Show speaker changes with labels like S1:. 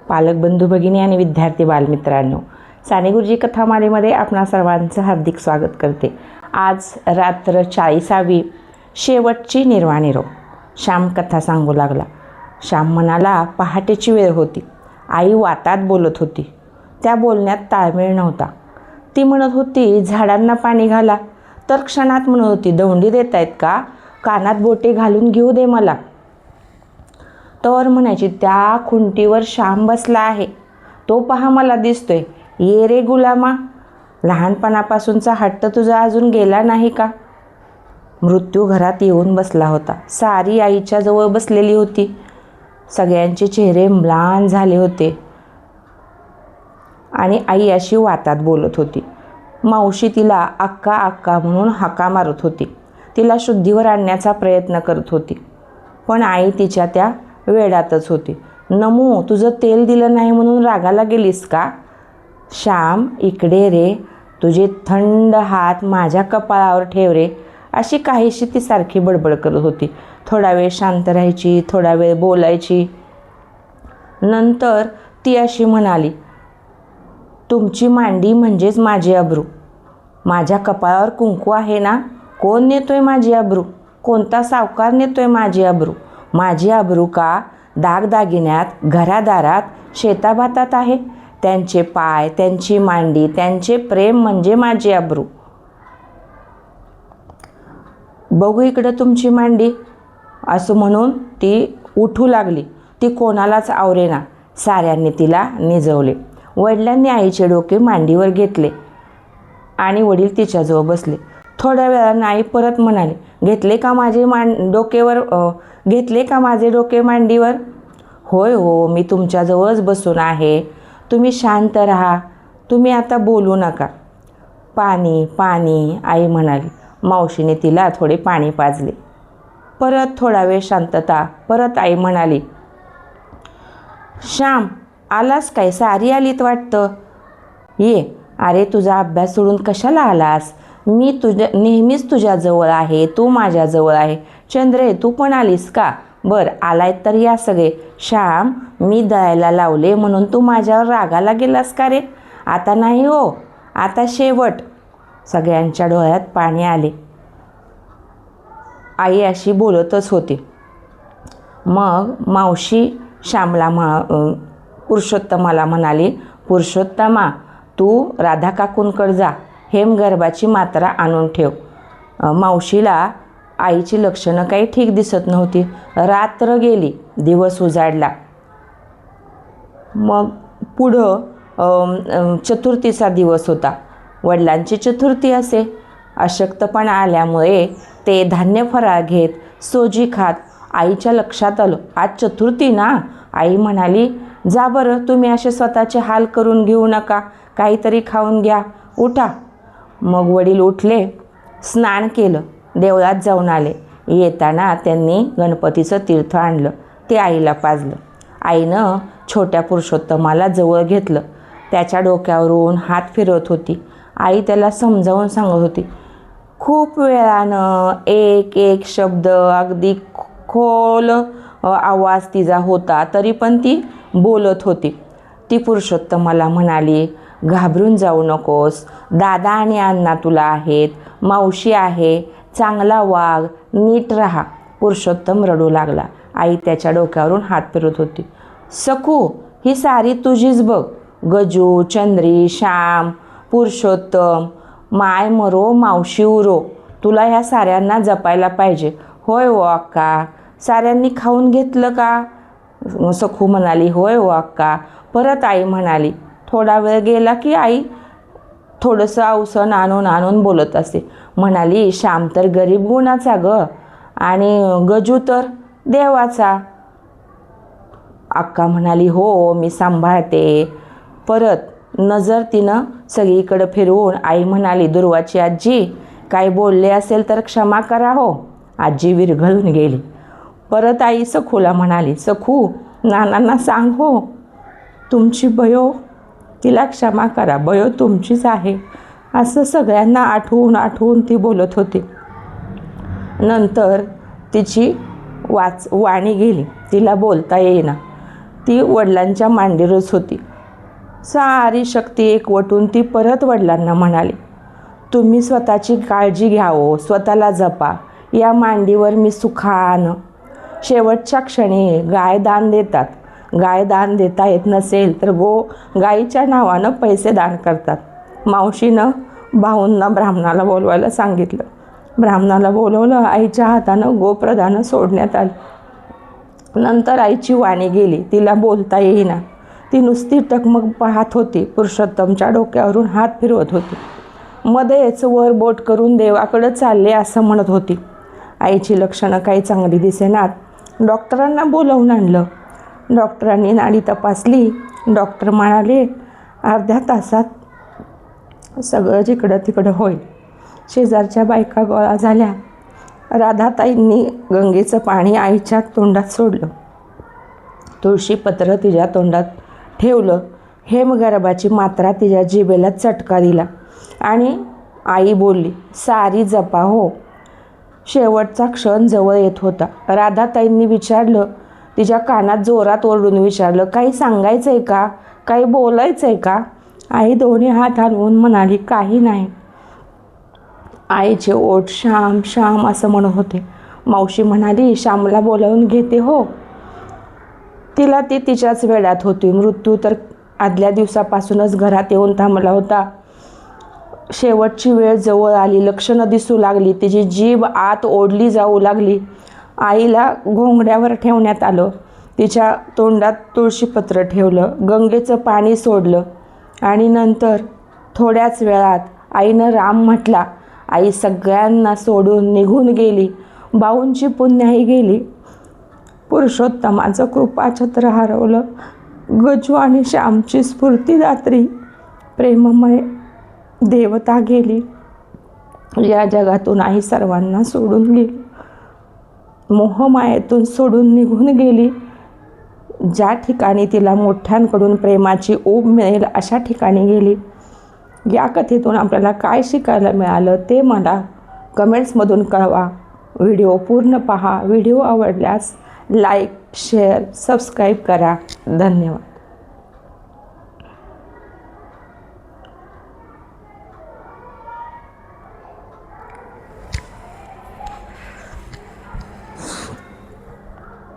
S1: पालक बंधू भगिनी आणि विद्यार्थी बालमित्रांनो, साने गुरुजी कथामालेमध्ये आपणा सर्वांचं हार्दिक स्वागत करते। आज रात्र 40वी शेवटची निर्वाणीरोप। श्याम कथा सांगू लागला। श्याम म्हणाला, पहाटेची वेळ होती। आई वातात बोलत होती। त्या बोलण्यात ताळमेळ नव्हता। ती म्हणत होती, झाडांना पाणी घाला, तर क्षणात म्हणत होती, दौंडी देतायत का? कानात बोटे घालून घेऊ दे मला। तर म्हणायची, त्या खुंटीवर श्याम बसला आहे, तो पहा मला दिसतोय। ये रे गुलामा, लहानपणापासूनचा हट्ट तुझा अजून गेला नाही का? मृत्यू घरात येऊन बसला होता। सारी आईच्या जवळ बसलेली होती। सगळ्यांचे चेहरे म्लान झाले होते आणि आई अशी वातात बोलत होती। मावशी तिला अक्का अक्का म्हणून हाका मारत होती। तिला शुद्धीवर आणण्याचा प्रयत्न करत होती, पण आई तिच्या त्या वेडातच होती। नमू, तुझं तेल दिलं नाही म्हणून रागाला गेलीस का? श्याम, इकडे रे, तुझे थंड हात माझ्या कपाळावर ठेव रे, अशी काहीशी ती सारखी बडबड करत होती। थोडा वेळ शांत राहायची, थोडा वेळ बोलायची। नंतर ती अशी म्हणाली, तुमची मांडी म्हणजेच माझी अब्रू। माझ्या कपाळावर कुंकू आहे ना, कोण नेतोय माझी अब्रू? कोणता सावकार नेतोय माझी अब्रू? माझी अब्रू का दागदागिन्यात, घरादारात, शेताभातात आहे? त्यांचे पाय, त्यांची मांडी, त्यांचे प्रेम म्हणजे माझी अब्रू। बघू इकडं तुमची मांडी, असं म्हणून ती उठू लागली। ती कोणालाच आवरेना। साऱ्यांनी तिला निजवले। वडिलांनी आईचे डोके मांडीवर घेतले आणि वडील तिच्याजवळ बसले। थोड्या वेळानं आई परत म्हणाली, घेतले का माझे डोके मांडीवर? होय हो, मी तुमच्याजवळच बसून आहे। तुम्ही शांत राहा, तुम्ही आता बोलू नका। पाणी पाणी, आई म्हणाली। मावशीने तिला थोडे पाणी पाजले। परत थोडा वेळ शांतता। परत आई म्हणाली, श्याम, आलास काय? सारी आलीत वाटतं, ये। अरे, तुझा अभ्यास सोडून कशाला आलास? मी नेहमीच तुझ्याजवळ आहे, तू माझ्याजवळ आहे। चंद्रे, तू पण आलीस का? बरं, आलायत तर या सगळे। श्याम, मी दळायला लावले म्हणून तू माझ्यावर रागाला गेलास का रे? आता नाही हो, आता शेवट। सगळ्यांच्या डोळ्यात पाणी आले। आई अशी बोलतच होती। मग मावशी श्यामला पुरुषोत्तमाला म्हणाली, पुरुषोत्तमा, तू राधा काकूंकडे जा, हेमगर्भाची मात्रा आणून ठेव। मावशीला आईची लक्षणं काही ठीक दिसत नव्हती। रात्र गेली, दिवस उजाडला। मग पुढं चतुर्थीचा दिवस होता। वडिलांची चतुर्थी असे। अशक्तपणा आल्यामुळे ते धान्य फराळ घेत, सोजी खात आईच्या लक्षात आलं, आज चतुर्थी ना। आई म्हणाली, जा बरं, तुम्ही असे स्वतःचे हाल करून घेऊ नका, काहीतरी खाऊन घ्या, उठा। मग वडील उठले, स्नान केलं, देवळात जाऊन आले। येताना त्यांनी गणपतीचं तीर्थ आणलं, ते आईला पाजलं। आईनं छोट्या पुरुषोत्तमाला जवळ घेतलं, त्याच्या डोक्यावरून हात फिरवत होती। आई त्याला समजावून सांगत होती। खूप वेळानं एक एक शब्द, अगदी खोल आवाज तिचा होता, तरी पण ती बोलत होती। ती पुरुषोत्तमाला म्हणाली, घाबरून जाऊ नकोस, दादा आणि अण्णा तुला आहेत, मावशी आहे, चांगला वाग, नीट राहा। पुरुषोत्तम रडू लागला। आई त्याच्या डोक्यावरून हात फिरवत होती। सखू, ही सारी तुझीच बघ, गजू, चंद्री, श्याम, पुरुषोत्तम, माय मरो मावशी उरो, तुला ह्या साऱ्यांना जपायला पाहिजे। होय हो अक्का, साऱ्यांनी खाऊन घेतलं का? सखू म्हणाली, होय हो अक्का। परत आई म्हणाली। थोडा वेळ गेला की आई थोडंसं अवसं आणून बोलत असे। म्हणाली, श्याम तर गरीब गुणाचा ग, आणि गजू तर देवाचा। अक्का म्हणाली, हो, मी सांभाळते। परत नजर तिनं सगळीकडे फिरवून आई म्हणाली, दुर्वाची आजी, काही बोलले असेल तर क्षमा करा हो। आजी विरघळून गेली। परत आई सखूला म्हणाली, सखू, नानांना सांग हो, तुमची बयो, तिला क्षमा करा, बयो तुमचीच आहे। असं सगळ्यांना आठवून ती बोलत होती। नंतर तिची वाणी गेली, तिला बोलता येईना। ती वडिलांच्या मांडीवरच होती. सारी शक्ती एकवटून ती परत वडिलांना म्हणाली, तुम्ही स्वतःची काळजी घ्या हो, स्वतःला जपा. या मांडीवर मी सुखानं. शेवटच्या क्षणी गाय दान देतात. गाय दान देता येत नसेल तर गाईच्या नावानं पैसे दान करतात. मावशीनं भाऊंना ब्राह्मणाला बोलवायला सांगितलं. ब्राह्मणाला बोलवलं. आईच्या हातानं गोप्रदानं सोडण्यात आलं. नंतर आईची वाणी गेली. तिला बोलता येईना. ती नुसती टकमक पाहत होती. पुरुषोत्तमच्या डोक्यावरून हात फिरवत होती. मध्येच वर बोट करून देवाकडं चालले असं म्हणत होती. आईची लक्षणं काही चांगली दिसेनात. डॉक्टरांना बोलावून आणलं. डॉक्टरांनी नाडी तपासली. डॉक्टर म्हणाले, अर्ध्या तासात सगळं जिकडं तिकडं होईल. शेजारच्या बायका गोळा झाल्या. राधाताईंनी गंगेचं पाणी आईच्या तोंडात सोडलं. तुळशीपत्र तिच्या तोंडात ठेवलं. हेमगर्भाची मात्रा तिच्या जिभेला चटका दिला आणि आई बोलली, सारी जपा हो. शेवटचा क्षण जवळ येत होता. राधाताईंनी विचारलं, तिच्या कानात जोरात ओरडून विचारलं, काही सांगायचं आहे का? काही बोलायचं आहे का? आई दोन्ही हात हलवून म्हणाली, काही नाही. आईचे ओठ श्याम श्याम असं म्हणत होते. मावशी म्हणाली, श्यामला बोलावून घेते हो. तिला ती तिच्याच वेळात होती. मृत्यू तर आदल्या दिवसापासूनच घरात येऊन थांबला होता. शेवटची वेळ जवळ आली. लक्षणं दिसू लागली. तिची जीभ आत ओढली जाऊ लागली. आईला घोंगड्यावर ठेवण्यात आलं. तिच्या तोंडात तुळशीपत्र ठेवलं. गंगेचं पाणी सोडलं आणि नंतर थोड्याच वेळात आईनं राम म्हटला. आई सगळ्यांना सोडून निघून गेली. भाऊंची पुण्याही गेली. पुरुषोत्तमाचं कृपाछत्र हरवलं. गजू आणि श्यामची स्फूर्तिदात्री प्रेममय देवता गेली. या जगातून आई सर्वांना सोडून गेली. मोहमायेतून सोडून निघून गेली. ज्या ठिकाणी तिला मोठ्यांकडून प्रेमाची ऊब मिळेल अशा ठिकाणी गेली. या कथेतून आपल्याला काय शिकायला मिळालं ते मला कमेंट्समधून कळवा. व्हिडिओ पूर्ण पहा. व्हिडिओ आवडल्यास लाईक, शेअर, सबस्क्राईब करा. धन्यवाद.